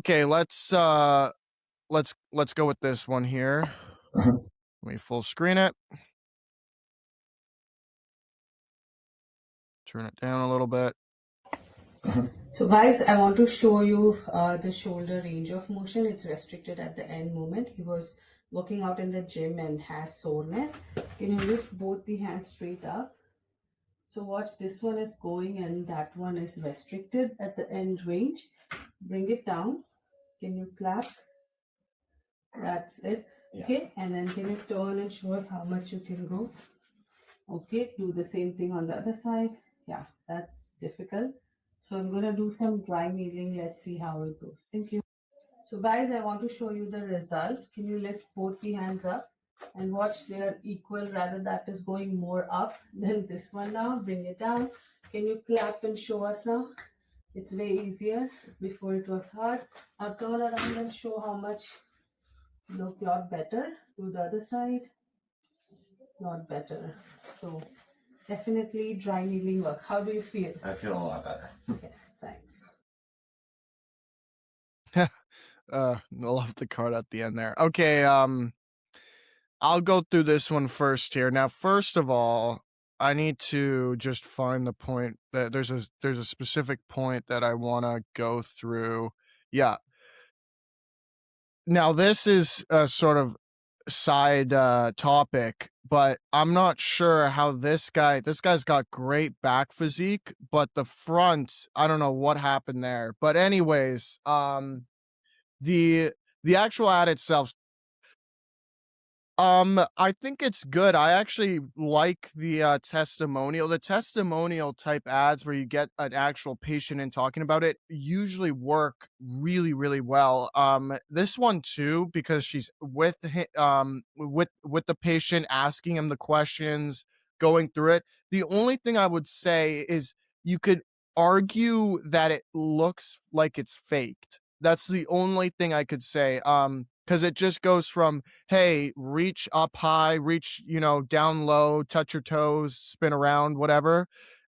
Okay, let's go with this one here. Uh-huh. Let me full screen it. Turn it down a little bit. So guys, I want to show you the shoulder range of motion. It's restricted at the end moment. He was working out in the gym and has soreness. Can you lift both the hands straight up? So watch, this one is going and that one is restricted at the end range. Bring it down. Can you clap? That's it. Yeah. Okay, and then can you turn and show us how much you can go? Okay, do the same thing on the other side. Yeah, that's difficult. So I'm going to do some dry needling. Let's see how it goes. Thank you. So guys, I want to show you the results. Can you lift both the hands up and watch, they are equal, rather that is going more up than this one now. Bring it down. Can you clap and show us now? It's way easier. Before it was hard. Now turn around and show how much. Look, lot better. Do the other side. Not better. So definitely dry needling work. How do you feel? I feel a lot better. Okay, thanks. I love the card at the end there. Okay, I'll go through this one first here. Now, first of all, I need to just find the point that there's a specific point that I want to go through. Yeah. Now, this is a sort of side topic, but I'm not sure how this guy's got great back physique, but the front, I don't know what happened there. But anyways, the actual ad itself, I think it's good. I actually like the testimonial. The testimonial type ads where you get an actual patient and talking about it usually work really, really well. This one too, because she's with with the patient, asking him the questions, going through it. The only thing I would say is you could argue that it looks like it's faked. That's the only thing I could say. Because it just goes from, hey, reach up high, reach, down low, touch your toes, spin around, whatever.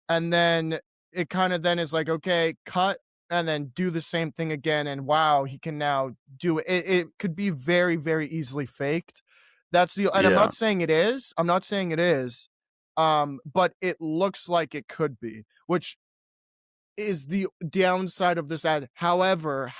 And then it kind of then is like, okay, cut, and then do the same thing again. And wow, he can now do it. It could be very, very easily faked. And I'm Yeah. not saying it is. I'm not saying it is. But it looks like it could be, which is the downside of this ad. However,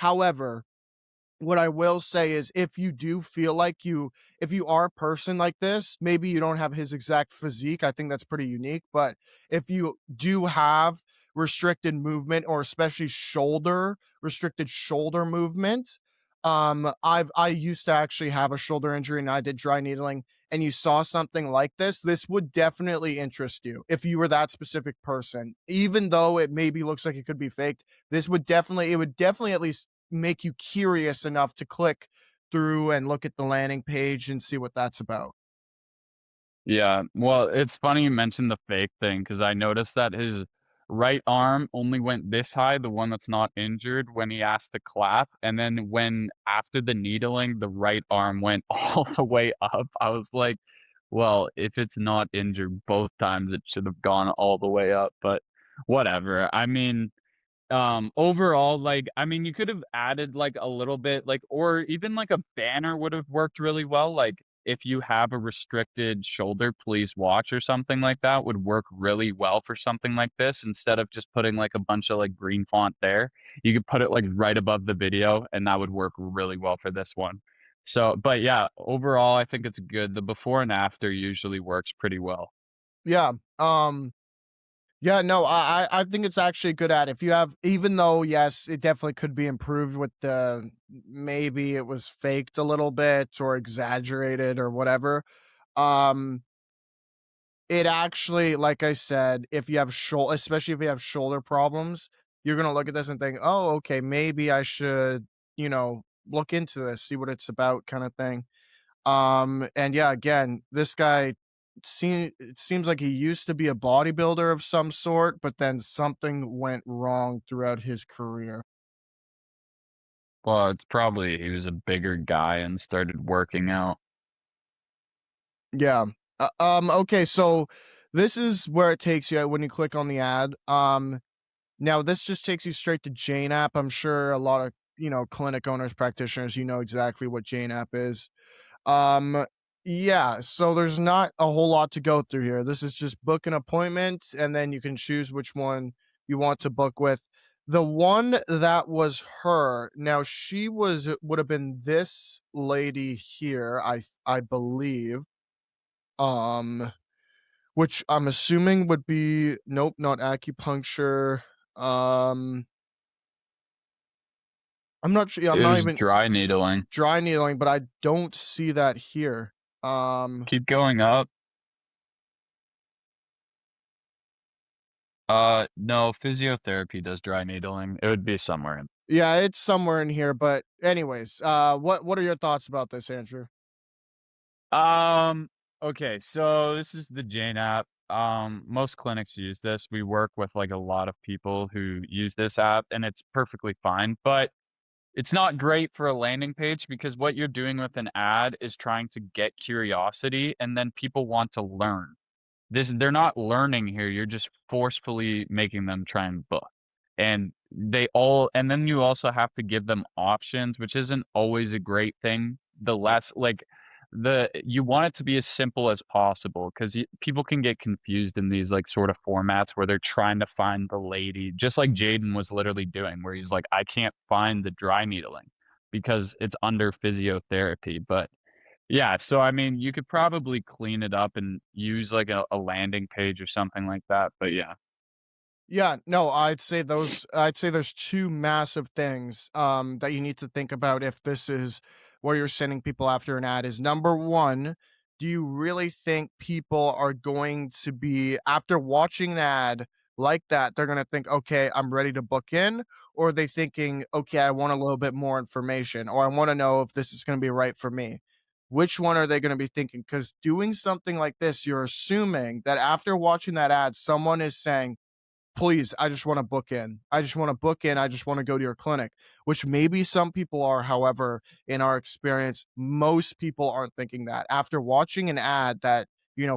what I will say is if you do feel like if you are a person like this, maybe you don't have his exact physique. I think that's pretty unique. But if you do have restricted movement, or especially restricted shoulder movement, I used to actually have a shoulder injury and I did dry needling, and you saw something like this would definitely interest you if you were that specific person. Even though it maybe looks like it could be faked, it would definitely at least make you curious enough to click through and look at the landing page and see what that's about. Yeah. Well, it's funny you mentioned the fake thing because I noticed that his right arm only went this high, the one that's not injured, when he asked to clap. And then when after the needling, the right arm went all the way up. I was like, well, if it's not injured both times, it should have gone all the way up. But whatever. I mean, overall, like, I mean, you could have added like a little bit, like, or even like a banner would have worked really well. Like, if you have a restricted shoulder, please watch, or something like that would work really well for something like this. Instead of just putting like a bunch of like green font there, you could put it like right above the video, and that would work really well for this one. So, but yeah, overall, I think it's good. The before and after usually works pretty well. Yeah. Yeah, no, I think it's actually a good ad. If you have, even though yes, it definitely could be improved with the, maybe it was faked a little bit or exaggerated or whatever. Um, it actually, like I said, if you have especially if you have shoulder problems, you're gonna look at this and think, oh, okay, maybe I should, look into this, see what it's about, kind of thing. And yeah, again, this guy it seems like he used to be a bodybuilder of some sort, but then something went wrong throughout his career. Well, it's probably he was a bigger guy and started working out. Yeah. Okay, so this is where it takes you when you click on the ad. Now this just takes you straight to Jane app. I'm sure a lot of clinic owners, practitioners, you know exactly what Jane app is. Um, yeah, so there's not a whole lot to go through here. This is just book an appointment and then you can choose which one you want to book with. The one that was her, now she would have been this lady here, I believe. Um, which I'm assuming would be nope, not acupuncture. Um, I'm not sure. I'm It not was even dry needling. dry needling, but I don't see that here. Um, Keep going up. No, physiotherapy does dry needling. It would be somewhere in. yeah, it's somewhere in here, but anyways, what are your thoughts about this, Andrew? Um, okay, so this is the Jane app. Most clinics use this. We work with like a lot of people who use this app, and it's perfectly fine. But it's not great for a landing page because what you're doing with an ad is trying to get curiosity, and then people want to learn. They're not learning here, you're just forcefully making them try and book. And then you also have to give them options, which isn't always a great thing. The less like the you want it to be as simple as possible because people can get confused in these like sort of formats where they're trying to find the lady, just like Jaden was literally doing, where he's like, I can't find the dry needling because it's under physiotherapy. But yeah, so I mean, you could probably clean it up and use like a landing page or something like that. But yeah. Yeah, no, I'd say there's two massive things that you need to think about if this is where you're sending people after an ad is number one, do you really think people are going to be after watching an ad like that, they're gonna think, okay, I'm ready to book in, or are they thinking, okay, I want a little bit more information, or I want to know if this is gonna be right for me? Which one are they going to be thinking? Because doing something like this, you're assuming that after watching that ad, someone is saying, please, I just want to book in. I just want to book in. I just want to go to your clinic, which maybe some people are. However, in our experience, most people aren't thinking that. After watching an ad that,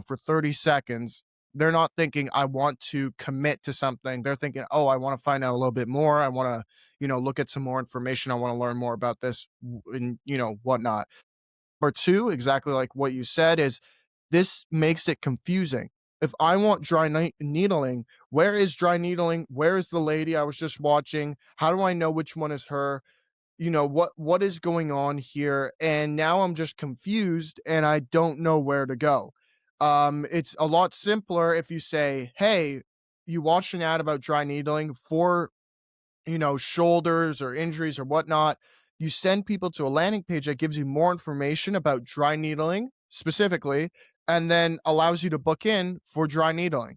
for 30 seconds, they're not thinking, I want to commit to something. They're thinking, oh, I want to find out a little bit more. I want to, look at some more information. I want to learn more about this and, whatnot. Or two, exactly like what you said, is this makes it confusing. If I want needling, where is dry needling? Where is the lady I was just watching? How do I know which one is her? What is going on here? And now I'm just confused and I don't know where to go. It's a lot simpler if you say, "Hey, you watched an ad about dry needling for shoulders or injuries or whatnot." You send people to a landing page that gives you more information about dry needling specifically, and then allows you to book in for dry needling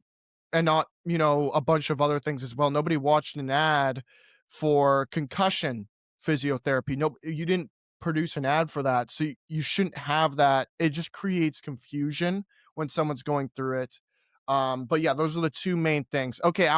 and not, a bunch of other things as well. Nobody watched an ad for concussion physiotherapy. No, you didn't produce an ad for that. So you shouldn't have that. It just creates confusion when someone's going through it. But yeah, those are the two main things. Okay,